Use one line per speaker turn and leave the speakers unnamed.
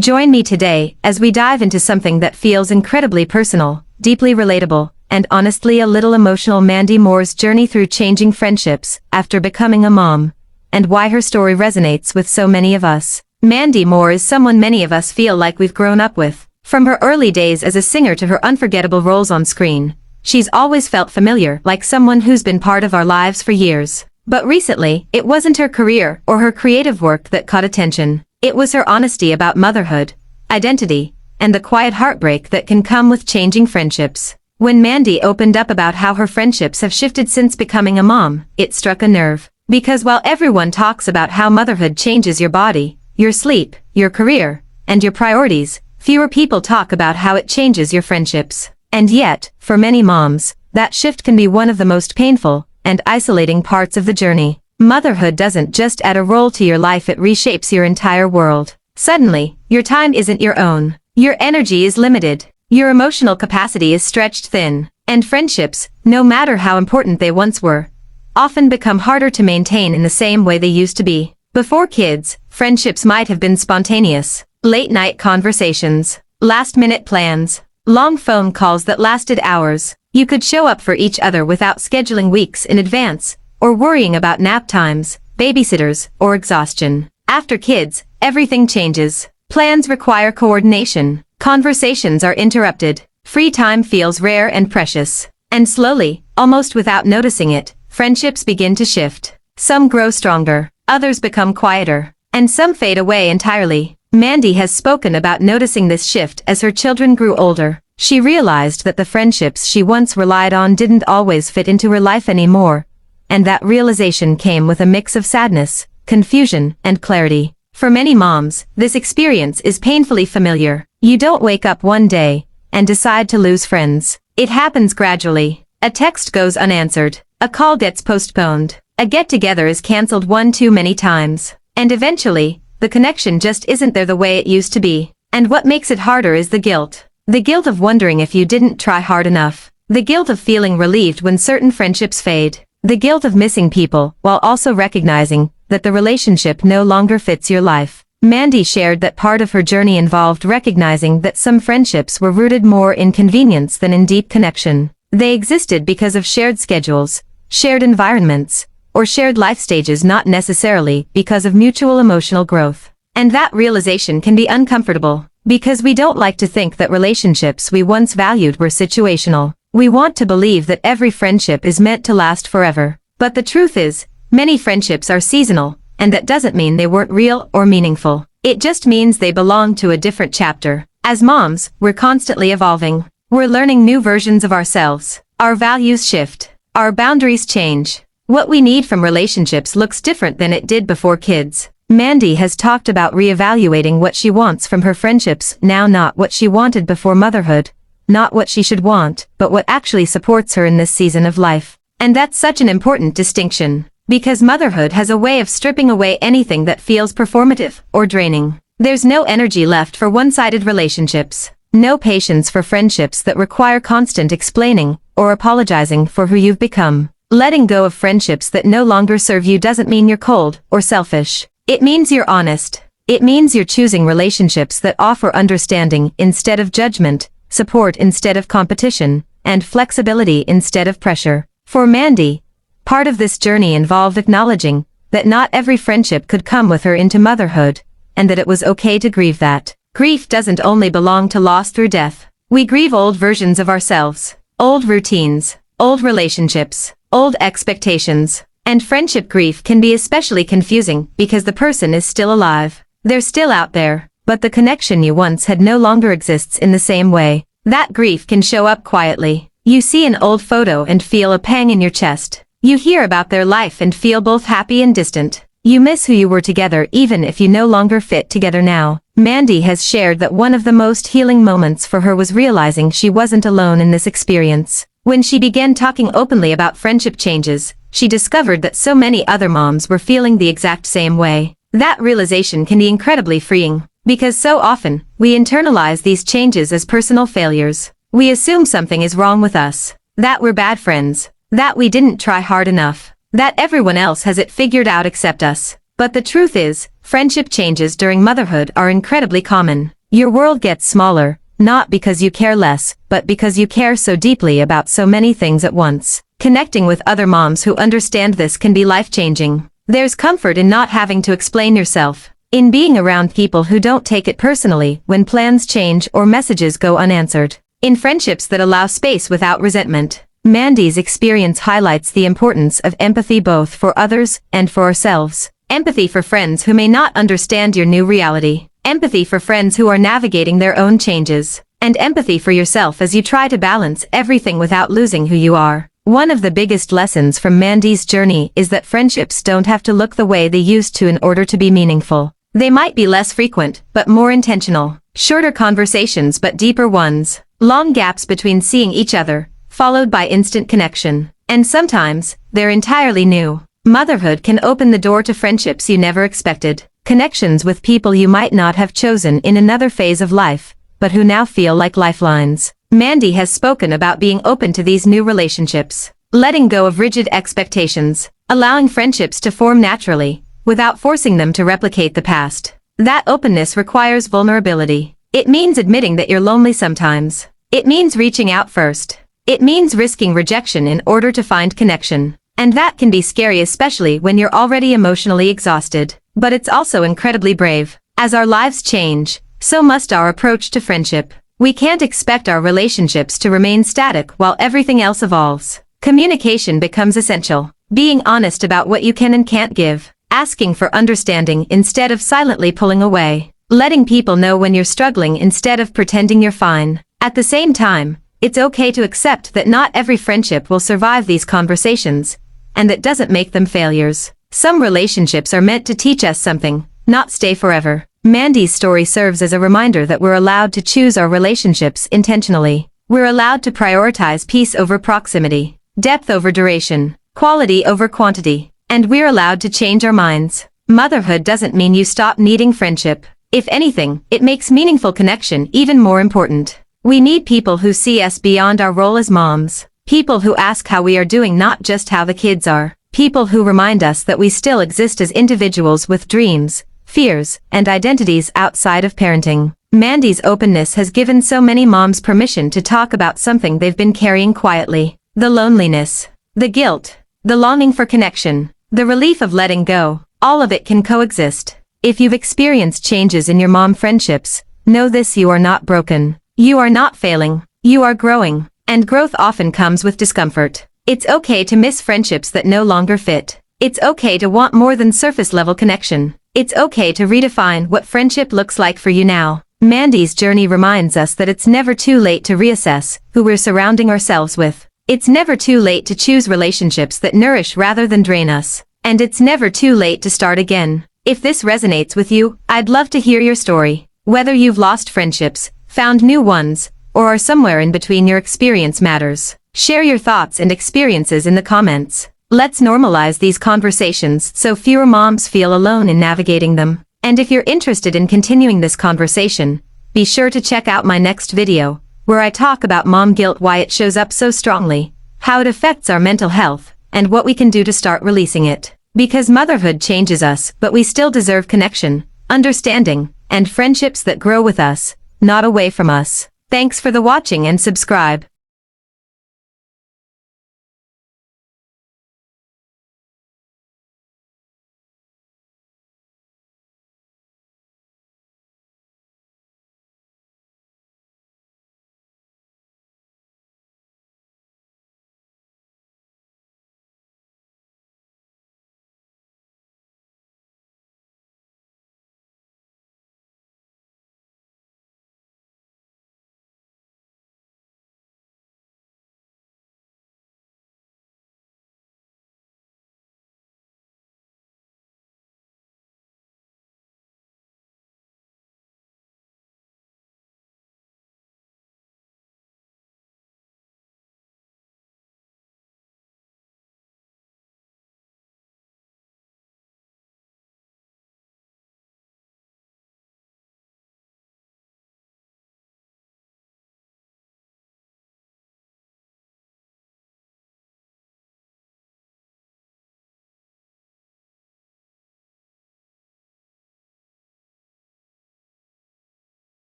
Join me today as we dive into something that feels incredibly personal, deeply relatable, and honestly a little emotional: Mandy Moore's journey through changing friendships after becoming a mom, and why her story resonates with so many of us. Mandy Moore is someone many of us feel like we've grown up with. From her early days as a singer to her unforgettable roles on screen, she's always felt familiar, like someone who's been part of our lives for years. But recently, it wasn't her career or her creative work that caught attention. It was her honesty about motherhood, identity, and the quiet heartbreak that can come with changing friendships. When Mandy opened up about how her friendships have shifted since becoming a mom, it struck a nerve. Because while everyone talks about how motherhood changes your body, your sleep, your career, and your priorities, fewer people talk about how it changes your friendships. And yet, for many moms, that shift can be one of the most painful and isolating parts of the journey. Motherhood doesn't just add a role to your life, it reshapes your entire world. Suddenly, your time isn't your own. Your energy is limited. Your emotional capacity is stretched thin. And friendships, no matter how important they once were, often become harder to maintain in the same way they used to be. Before kids, friendships might have been spontaneous. Late-night conversations, last-minute plans, long phone calls that lasted hours. You could show up for each other without scheduling weeks in advance, or worrying about nap times, babysitters, or exhaustion. After kids, everything changes. Plans require coordination. Conversations are interrupted. Free time feels rare and precious. And slowly, almost without noticing it, friendships begin to shift. Some grow stronger, others become quieter, and some fade away entirely. Mandy has spoken about noticing this shift as her children grew older. She realized that the friendships she once relied on didn't always fit into her life anymore, and that realization came with a mix of sadness, confusion, and clarity. For many moms, this experience is painfully familiar. You don't wake up one day and decide to lose friends. It happens gradually. A text goes unanswered. A call gets postponed. A get-together is canceled one too many times. And eventually, the connection just isn't there the way it used to be. And what makes it harder is the guilt. The guilt of wondering if you didn't try hard enough. The guilt of feeling relieved when certain friendships fade. The guilt of missing people while also recognizing that the relationship no longer fits your life. Mandy shared that part of her journey involved recognizing that some friendships were rooted more in convenience than in deep connection. They existed because of shared schedules, shared environments, or shared life stages, not necessarily because of mutual emotional growth. And that realization can be uncomfortable, because we don't like to think that relationships we once valued were situational. We want to believe that every friendship is meant to last forever. But the truth is, many friendships are seasonal, and that doesn't mean they weren't real or meaningful. It just means they belong to a different chapter. As moms, we're constantly evolving. We're learning new versions of ourselves. Our values shift. Our boundaries change. What we need from relationships looks different than it did before kids. Mandy has talked about reevaluating what she wants from her friendships now, not what she wanted before motherhood, not what she should want, but what actually supports her in this season of life. And that's such an important distinction, because motherhood has a way of stripping away anything that feels performative or draining. There's no energy left for one-sided relationships, no patience for friendships that require constant explaining or apologizing for who you've become. Letting go of friendships that no longer serve you doesn't mean you're cold or selfish. It means you're honest. It means you're choosing relationships that offer understanding instead of judgment, support instead of competition, and flexibility instead of pressure. For Mandy, part of this journey involved acknowledging that not every friendship could come with her into motherhood, and that it was okay to grieve that. Grief doesn't only belong to loss through death. We grieve old versions of ourselves, old routines, old relationships, old expectations. And friendship grief can be especially confusing because the person is still alive. They're still out there, but the connection you once had no longer exists in the same way. That grief can show up quietly. You see an old photo and feel a pang in your chest. You hear about their life and feel both happy and distant. You miss who you were together even if you no longer fit together now. Mandy has shared that one of the most healing moments for her was realizing she wasn't alone in this experience. When she began talking openly about friendship changes, she discovered that so many other moms were feeling the exact same way. That realization can be incredibly freeing, because so often, we internalize these changes as personal failures. We assume something is wrong with us, that we're bad friends, that we didn't try hard enough, that everyone else has it figured out except us. But the truth is, friendship changes during motherhood are incredibly common. Your world gets smaller, not because you care less, but because you care so deeply about so many things at once. Connecting with other moms who understand this can be life-changing. There's comfort in not having to explain yourself, in being around people who don't take it personally when plans change or messages go unanswered, in friendships that allow space without resentment. Mandy's experience highlights the importance of empathy both for others and for ourselves. Empathy for friends who may not understand your new reality. Empathy for friends who are navigating their own changes. And empathy for yourself as you try to balance everything without losing who you are. One of the biggest lessons from Mandy's journey is that friendships don't have to look the way they used to in order to be meaningful. They might be less frequent, but more intentional. Shorter conversations but deeper ones. Long gaps between seeing each other, followed by instant connection. And sometimes, they're entirely new. Motherhood can open the door to friendships you never expected. Connections with people you might not have chosen in another phase of life, but who now feel like lifelines. Mandy has spoken about being open to these new relationships, letting go of rigid expectations, allowing friendships to form naturally, without forcing them to replicate the past. That openness requires vulnerability. It means admitting that you're lonely sometimes. It means reaching out first. It means risking rejection in order to find connection. And that can be scary, especially when you're already emotionally exhausted. But it's also incredibly brave. As our lives change, so must our approach to friendship. We can't expect our relationships to remain static while everything else evolves. Communication becomes essential. Being honest about what you can and can't give. Asking for understanding instead of silently pulling away. Letting people know when you're struggling instead of pretending you're fine. At the same time, it's okay to accept that not every friendship will survive these conversations, and that doesn't make them failures. Some relationships are meant to teach us something, not stay forever. Mandy's story serves as a reminder that we're allowed to choose our relationships intentionally. We're allowed to prioritize peace over proximity, depth over duration, quality over quantity, and we're allowed to change our minds. Motherhood doesn't mean you stop needing friendship. If anything, it makes meaningful connection even more important. We need people who see us beyond our role as moms. People who ask how we are doing, not just how the kids are. People who remind us that we still exist as individuals with dreams, fears, and identities outside of parenting. Mandy's openness has given so many moms permission to talk about something they've been carrying quietly. The loneliness, the guilt, the longing for connection, the relief of letting go. All of it can coexist. If you've experienced changes in your mom friendships, know this: you are not broken. You are not failing. You are growing. And growth often comes with discomfort. It's okay to miss friendships that no longer fit. It's okay to want more than surface-level connection. It's okay to redefine what friendship looks like for you now. Mandy's journey reminds us that it's never too late to reassess who we're surrounding ourselves with. It's never too late to choose relationships that nourish rather than drain us. And it's never too late to start again. If this resonates with you, I'd love to hear your story. Whether you've lost friendships, found new ones, or are somewhere in between, your experience matters. Share your thoughts and experiences in the comments. Let's normalize these conversations so fewer moms feel alone in navigating them. And if you're interested in continuing this conversation, be sure to check out my next video, where I talk about mom guilt, why it shows up so strongly, how it affects our mental health, and what we can do to start releasing it. Because motherhood changes us, but we still deserve connection, understanding, and friendships that grow with us, not away from us. Thanks for the watching and subscribe.